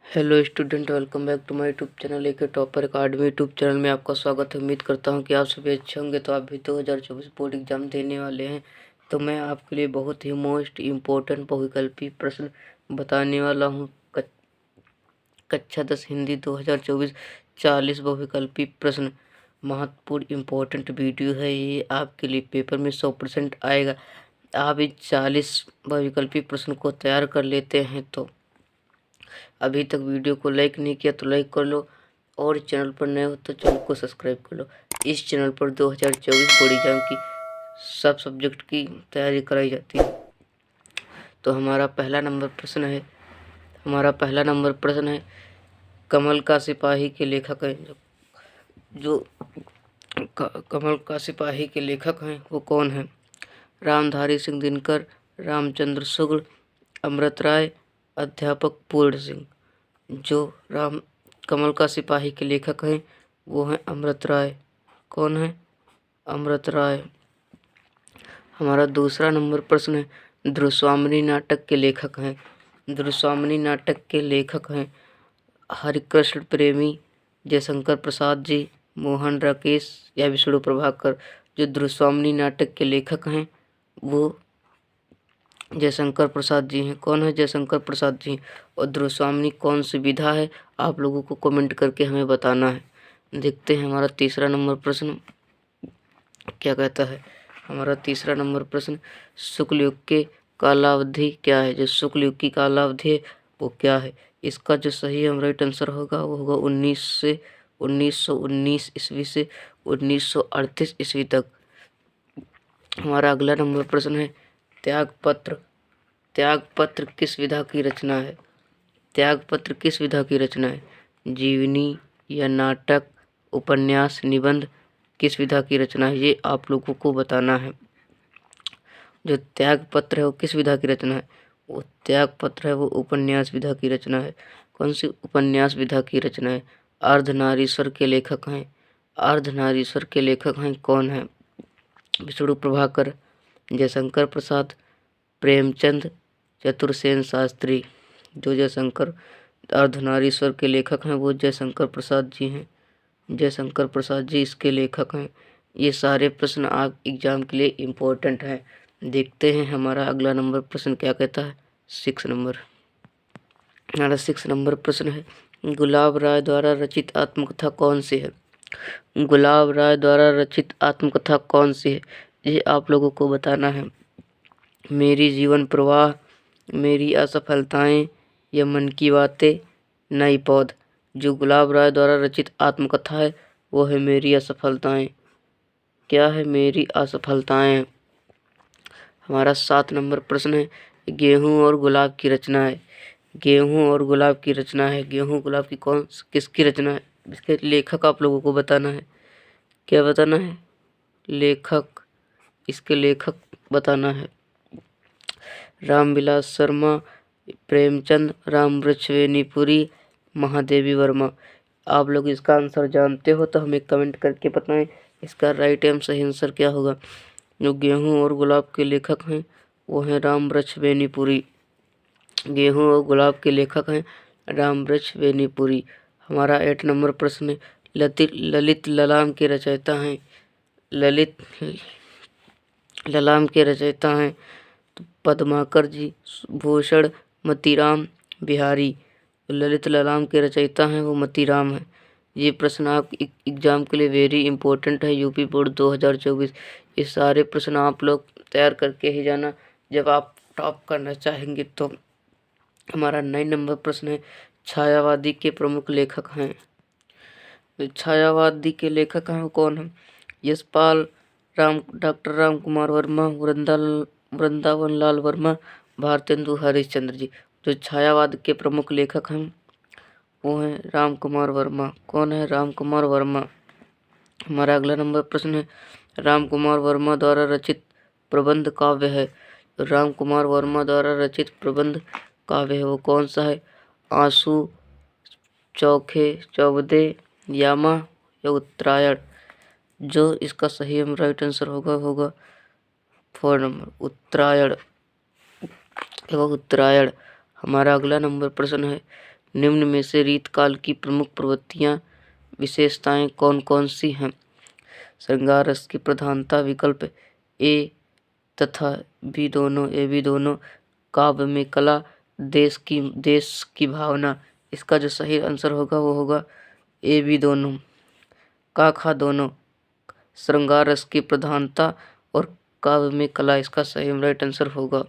Hello student, welcome back to my YouTube channel AK topper academy YouTube channel में आपका स्वागत है। उम्मीद करता हूं कि आप सभी अच्छे होंगे। तो आप भी 2024 बोर्ड एग्जाम देने वाले हैं, तो मैं आपके लिए बहुत ही मोस्ट इम्पोर्टेंट बहुविकल्पी प्रश्न बताने वाला हूं। कक्षा 10 हिंदी 2024 40 बहुविकल्पी प्रश्न महत्वपूर्ण इम्पोर्टेंट वीडियो है। ये आपके लिए पेपर में 100% आएगा। आप इन 40 बहुविकल्पी प्रश्न को तैयार कर लेते हैं तो अभी तक वीडियो को लाइक नहीं किया तो लाइक कर लो, और चैनल पर नए हो तो चैनल को सब्सक्राइब कर लो। इस चैनल पर 2024 बोर्ड एग्जाम की सब सब्जेक्ट की तैयारी कराई जाती है। तो हमारा पहला नंबर प्रश्न है, कमल का सिपाही के लेखक हैं। जो कमल का सिपाही के लेखक हैं वो कौन है? रामधारी सिंह दिनकर, रामचंद्र शुक्ल, अमृत राय, अध्यापक पूर्ण सिंह। जो कमल का सिपाही के लेखक हैं वो हैं अमृत राय। कौन है? अमृत राय। हमारा दूसरा नंबर प्रश्न है, ध्रुवस्वामिनी नाटक के लेखक हैं। ध्रुवस्वामिनी नाटक के लेखक हैं हरिकृष्ण प्रेमी, जयशंकर प्रसाद जी, मोहन राकेश या विष्णु प्रभाकर। जो ध्रुवस्वामिनी नाटक के लेखक हैं वो जयशंकर प्रसाद जी हैं। कौन है? जयशंकर प्रसाद जी। और ध्रुवस्वामिनी कौन सी विधा है? आप लोगों को कमेंट करके हमें बताना है। देखते हैं हमारा तीसरा नंबर प्रश्न क्या कहता है। हमारा तीसरा नंबर प्रश्न, शुक्ल युग के कालावधि क्या है? जो शुक्ल युग की कालावधि है वो क्या है? इसका जो सही हम राइट आंसर होगा वो होगा 1919 ईस्वी से 1938 ईस्वी तक। हमारा अगला नंबर प्रश्न है, त्यागपत्र। त्यागपत्र किस विधा की रचना है? त्यागपत्र किस विधा की रचना है? जीवनी या नाटक, उपन्यास, निबंध? किस विधा की रचना है ये आप लोगों को बताना है। जो त्यागपत्र है वो किस विधा की रचना है? वो त्यागपत्र है वो उपन्यास विधा की रचना है। कौन सी उपन्यास विधा की रचना है? अर्धनारीश्वर के लेखक हैं। अर्धनारीश्वर के लेखक हैं कौन है? विष्णु प्रभाकर, जयशंकर प्रसाद, प्रेमचंद, चतुरसेन शास्त्री। जो जयशंकर अर्धनारीश्वर के लेखक हैं वो जयशंकर प्रसाद जी हैं। जयशंकर प्रसाद जी इसके लेखक हैं। ये सारे प्रश्न आप एग्जाम के लिए इम्पोर्टेंट हैं। देखते हैं हमारा अगला नंबर प्रश्न क्या कहता है। हमारा 6 नंबर प्रश्न है, गुलाब राय द्वारा रचित आत्मकथा कौन सी है? गुलाब राय द्वारा रचित आत्मकथा कौन सी है ये आप लोगों को बताना है। मेरी जीवन प्रवाह, मेरी असफलताएं या मन की बातें, नई पौध। जो गुलाब राय द्वारा रचित आत्मकथा है वो है मेरी असफलताएं। क्या है? मेरी असफलताएं। हमारा 7 नंबर प्रश्न है, गेहूं और गुलाब की रचना है। गेहूं और गुलाब की रचना है। गेहूं गुलाब की किसकी रचना है? इसके लेखक आप लोगों को बताना है। क्या बताना है? लेखक। इसके लेखक बताना है। रामविलास शर्मा, प्रेमचंद, रामवृक्षवेणीपुरी, महादेवी वर्मा। आप लोग इसका आंसर जानते हो तो हमें कमेंट करके बताएं इसका राइट एवं सही आंसर क्या होगा। जो गेहूं और गुलाब के लेखक हैं वो हैं रामवृक्षवेणीपुरी। गेहूं और गुलाब के लेखक हैं रामवृक्षवेणीपुरी। हमारा 8 नंबर प्रश्न है, ललित ललाम के रचयिता हैं। ललित ललाम के रचयिता हैं तो पद्माकर जी, भूषण, मतीराम, बिहारी। ललित ललाम के रचयिता हैं वो मतीराम हैं। ये प्रश्न आप एग्जाम के लिए वेरी इंपॉर्टेंट है। यूपी बोर्ड 2024 ये सारे प्रश्न आप लोग तैयार करके ही जाना जब आप टॉप करना चाहेंगे तो। हमारा 9 नंबर प्रश्न है, छायावादी के प्रमुख लेखक हैं। छायावादी के लेखक हैं वो कौन है? यशपाल, डॉक्टर राम कुमार वर्मा, वृंदावन लाल वर्मा, भारतेंदु हरिश्चंद्र जी। जो छायावाद के प्रमुख लेखक हैं वो हैं राम कुमार वर्मा। कौन है? राम कुमार वर्मा। हमारा अगला नंबर प्रश्न है, राम कुमार वर्मा द्वारा रचित प्रबंध काव्य है। राम कुमार वर्मा द्वारा रचित प्रबंध काव्य है वो कौन सा है? आंसू, चौखे, चौबदे, यामा या उत्तरायण। जो इसका सही हम राइट आंसर होगा 4 नंबर उत्तरायण। उत्तरायण। हमारा अगला नंबर प्रश्न है, निम्न में से रीतकाल की प्रमुख प्रवृत्तियां विशेषताएं कौन कौन सी हैं? श्रृंगार रस की प्रधानता विकल्प ए तथा बी दोनों, काव्य में कला, देश की भावना। इसका जो सही आंसर होगा वो होगा ए बी दोनों, का खा दोनों, श्रृंगार रस की प्रधानता और काव्य में कला। इसका सही राइट आंसर होगा।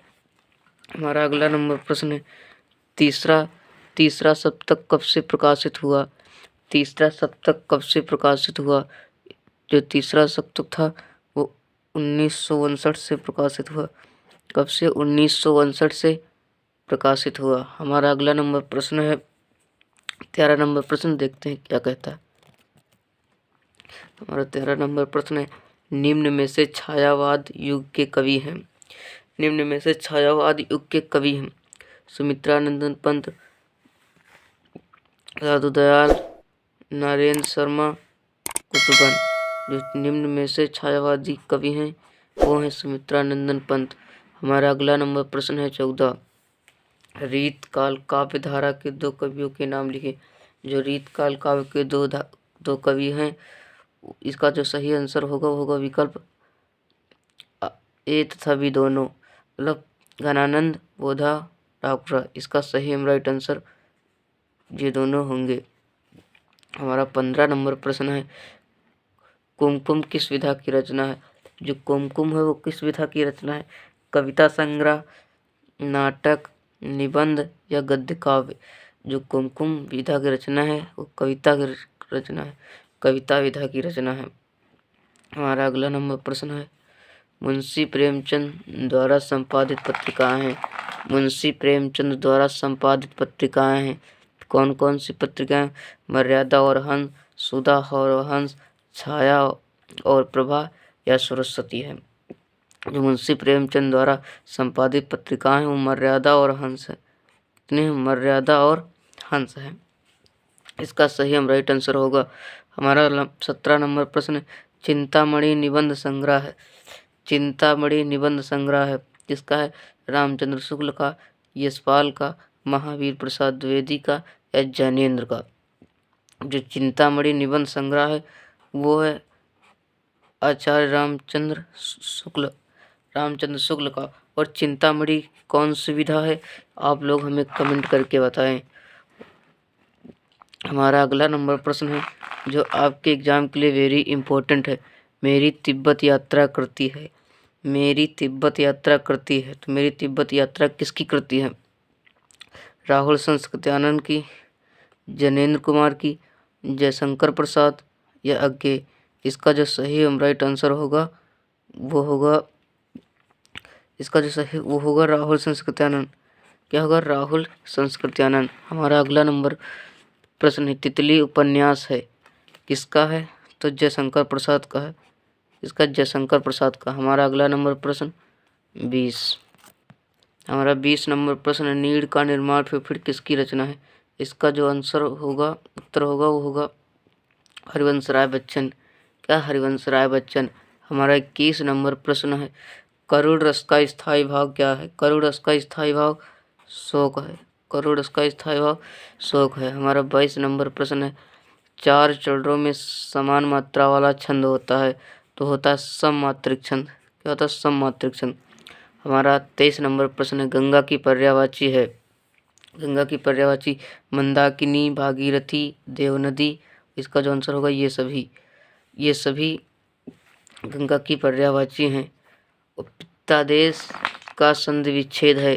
हमारा अगला नंबर प्रश्न है तीसरा सप्तक कब से प्रकाशित हुआ? तीसरा सप्तक कब से प्रकाशित हुआ? जो तीसरा सप्तक था वो 1959 से प्रकाशित हुआ। कब से? 1959 से प्रकाशित हुआ। हमारा अगला नंबर प्रश्न है 13 नंबर प्रश्न, देखते हैं क्या कहता है। हमारा 13 नंबर प्रश्न है निम्न में से छायावाद युग के कवि हैं? निम्न में से छायावाद युग के कवि हैं सुमित्रानंदन पंत, साधु दयाल, नरेंद्र शर्मा, कुतुबन। जो निम्न में से छायावादी कवि हैं वो हैं सुमित्रानंदन पंत। हमारा अगला नंबर प्रश्न है 14 रीतकाल काव्य धारा के दो कवियों के नाम लिखे। जो रीतकाल काव्य के दो कवि हैं, इसका जो सही आंसर होगा वो होगा विकल्प ए तथा बी दोनों, मतलब घनानंद, बोधा, ठाकुर। इसका सही राइट आंसर ये दोनों होंगे। हमारा 15 नंबर प्रश्न है कुमकुम किस विधा की रचना है? जो कुमकुम है वो किस विधा की रचना है? कविता संग्रह, नाटक, निबंध या गद्य काव्य? जो कुमकुम विधा की रचना है वो कविता की रचना है, कविता विधा की रचना है। हमारा अगला नंबर प्रश्न है मुंशी प्रेमचंद द्वारा संपादित पत्रिकाएं हैं। मुंशी प्रेमचंद द्वारा संपादित पत्रिकाएं हैं कौन कौन सी पत्रिकाएं? मर्यादा और हंस, सुधा और हंस, छाया और प्रभा या सरस्वती है। जो मुंशी प्रेमचंद द्वारा संपादित पत्रिकाएं वो मर्यादा और हंस है। कितने? मर्यादा और हंस है। इसका सही राइट आंसर होगा। हमारा 17 नंबर प्रश्न चिंतामणि निबंध संग्रह है। चिंतामणि निबंध संग्रह है किसका है? रामचंद्र शुक्ल का, यशपाल का, महावीर प्रसाद द्विवेदी का या जैनेन्द्र का? जो चिंतामणि निबंध संग्रह है वो है आचार्य रामचंद्र शुक्ल का। और चिंतामणि कौन सी विधा है? आप लोग हमें कमेंट करके बताएं। हमारा अगला नंबर प्रश्न है जो आपके एग्जाम के लिए वेरी इंपॉर्टेंट है। मेरी तिब्बत यात्रा करती है। मेरी तिब्बत यात्रा करती है तो मेरी तिब्बत यात्रा किसकी कृति है? राहुल संस्कृत्यानंद की, जैनेन्द्र कुमार की, जयशंकर प्रसाद या अज्ञे? इसका जो सही राइट आंसर होगा वो होगा राहुल संस्कृत्यानंद। क्या होगा? राहुल संस्कृत्यानंद। हमारा अगला नंबर प्रश्न है तितली उपन्यास है किसका है? तो जयशंकर प्रसाद का है। इसका जयशंकर प्रसाद का। हमारा अगला नंबर प्रश्न 20। हमारा 20 नंबर प्रश्न नीड़ का निर्माण फिर किसकी रचना है? इसका जो आंसर होगा, उत्तर होगा वो होगा हरिवंश राय बच्चन। क्या? हरिवंश राय बच्चन। हमारा 21 नंबर प्रश्न है करुड़ रस का स्थायी भाव क्या है? करुड़ रस का स्थायी भाव शोक है। करुड़ रस का स्थायी भाव शोक है। हमारा 22 नंबर प्रश्न है 4 चरणों में समान मात्रा वाला छंद होता है तो होता है सममात्रिक छंद। क्या होता है? सममात्रिक छंद। हमारा 23 नंबर प्रश्न है गंगा की पर्यायवाची है। गंगा की पर्यायवाची मंदाकिनी, भागीरथी, देवनदी। इसका जो आंसर होगा ये सभी गंगा की पर्यायवाची हैं। पित्तादेश का संधि विच्छेद है।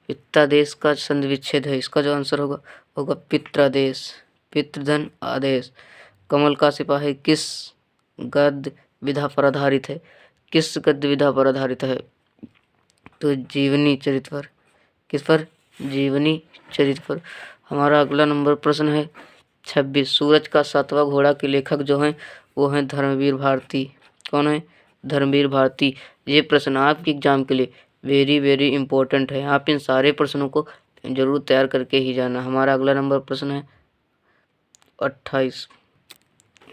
पित्तादेश का संधि विच्छेद है। इसका जो आंसर होगा पित्रादेश, पितृधन आदेश। कमल का सिपाही किस गद्य विधा पर आधारित है? किस गद्य विधा पर आधारित है? तो जीवनी चरित्र पर। किस पर? जीवनी चरित्र पर। हमारा अगला नंबर प्रश्न है 26 सूरज का 7वां घोड़ा के लेखक जो हैं वो हैं धर्मवीर भारती। कौन है? धर्मवीर भारती। ये प्रश्न आपके एग्जाम के लिए वेरी वेरी इंपॉर्टेंट है। आप इन सारे प्रश्नों को जरूर तैयार करके ही जाना। हमारा अगला नंबर प्रश्न है 28।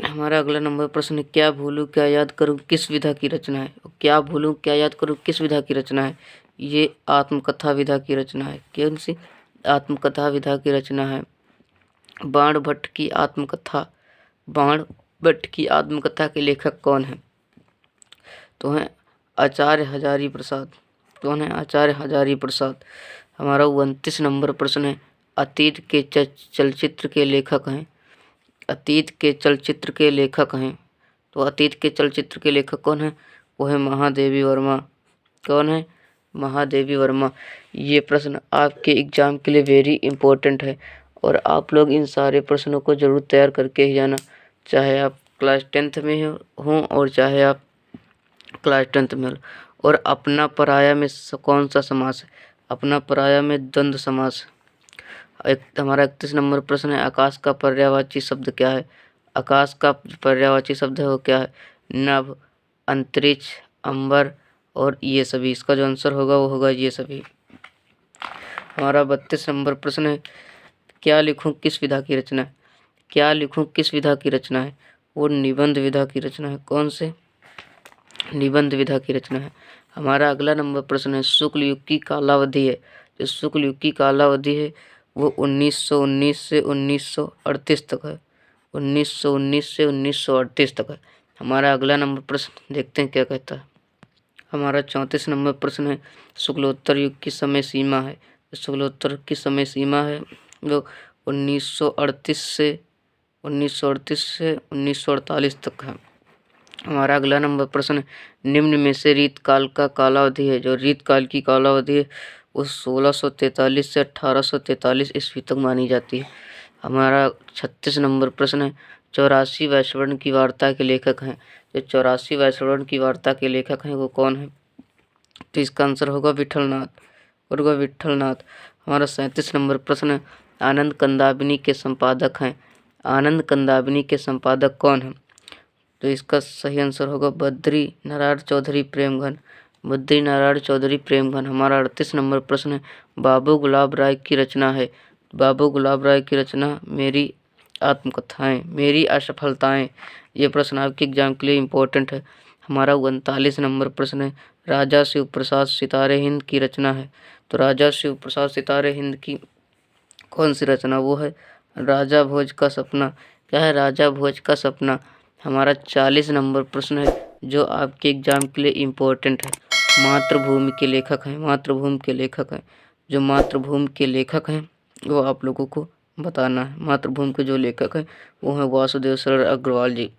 हमारा अगला नंबर प्रश्न है क्या भूलूं क्या याद करूं किस विधा की रचना है? क्या भूलूं क्या याद करूं किस विधा की रचना है? ये आत्मकथा विधा की रचना है। कौन सी? आत्मकथा विधा की रचना है। बाण भट्ट की आत्मकथा के लेखक कौन हैं? तो हैं आचार्य हजारी प्रसाद। कौन है? आचार्य हजारी प्रसाद। हमारा 29 नंबर प्रश्न है, अतीत के चलचित्र के लेखक हैं। अतीत के चलचित्र के लेखक हैं। तो अतीत के चलचित्र के लेखक कौन है? वो है महादेवी वर्मा। कौन है? महादेवी वर्मा। ये प्रश्न आपके एग्जाम के लिए वेरी इंपॉर्टेंट है और आप लोग इन सारे प्रश्नों को जरूर तैयार करके ही जाना, चाहे आप क्लास 10th में हों और चाहे आप क्लास 10th में हो। और अपना पराया में कौन सा समास है? अपना पराया में द्वंद्व समास। हमारा 31 नंबर प्रश्न है, आकाश का पर्यायवाची शब्द क्या है? आकाश का पर्यायवाची शब्द है वो क्या है? नभ, अंतरिक्ष, अंबर और ये सभी। इसका जो आंसर होगा वो होगा ये सभी। हमारा 32 नंबर प्रश्न है, क्या लिखूं किस विधा की रचना है? क्या लिखूं किस विधा की रचना है? वो निबंध विधा की रचना है। कौन से? निबंध विधा की रचना है। हमारा अगला नंबर प्रश्न है, शुक्ल युग की कालावधि है। जो शुक्ल युग की कालावधि है वो 1919 से 1938 तक है। 1919 से 1938 तक है। हमारा अगला नंबर प्रश्न देखते हैं क्या कहता है। हमारा 34 नंबर प्रश्न है, शुक्लोत्तर युग की समय सीमा है। शुक्लोत्तर की समय सीमा है वो 1938 से 1948 तक है। हमारा अगला नंबर प्रश्न है, निम्न में से रीतकाल का कालावधि है। जो रीतकाल की कालावधि है वो 1643 से 1843 ईस्वी तक मानी जाती है। हमारा 36 नंबर प्रश्न है, 84 वैश्वर्ण की वार्ता के लेखक हैं। जो 84 वैश्वर्ण की वार्ता के लेखक हैं वो कौन है? तो इसका आंसर होगा विठलनाथ। हमारा 37 नंबर प्रश्न है, आनंद कंदाबिनी के संपादक हैं। आनंद कंदाबिनी के संपादक कौन है? तो इसका सही आंसर होगा बद्री नारायण चौधरी प्रेमघन। बद्री नारायण चौधरी प्रेमघन। हमारा 38 नंबर प्रश्न है, बाबू गुलाब राय की रचना है। बाबू गुलाब राय की रचना मेरी आत्मकथाएं, मेरी असफलताएं। ये प्रश्न आपके एग्जाम के लिए इम्पोर्टेंट है। हमारा 39 नंबर प्रश्न है, राजा शिव प्रसाद सितारे हिंद की रचना है। तो राजा शिव प्रसाद सितारे हिंद की कौन सी रचना? वो है राजा भोज का सपना। क्या है? राजा भोज का सपना। हमारा 40 नंबर प्रश्न है जो आपके एग्जाम के लिए इम्पोर्टेंट है, मातृभूमि के लेखक हैं। मातृभूमि के लेखक हैं। जो मातृभूमि के लेखक हैं वो आप लोगों को बताना है। मातृभूमि के जो लेखक हैं वो हैं वासुदेव शरण अग्रवाल जी।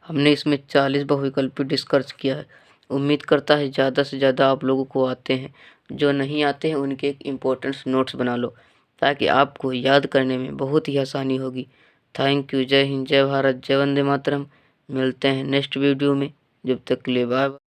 हमने इसमें 40 बहुविकल्पी डिस्कस किया है। उम्मीद करता है ज़्यादा से ज़्यादा आप लोगों को आते हैं। जो नहीं आते हैं उनके एक इम्पोर्टेंट नोट्स बना लो ताकि आपको याद करने में बहुत ही आसानी होगी। Thank you. जय हिंद, जय भारत, जय वंदे मातरम। मिलते हैं नेक्स्ट वीडियो में। जब तक के लिए बाय।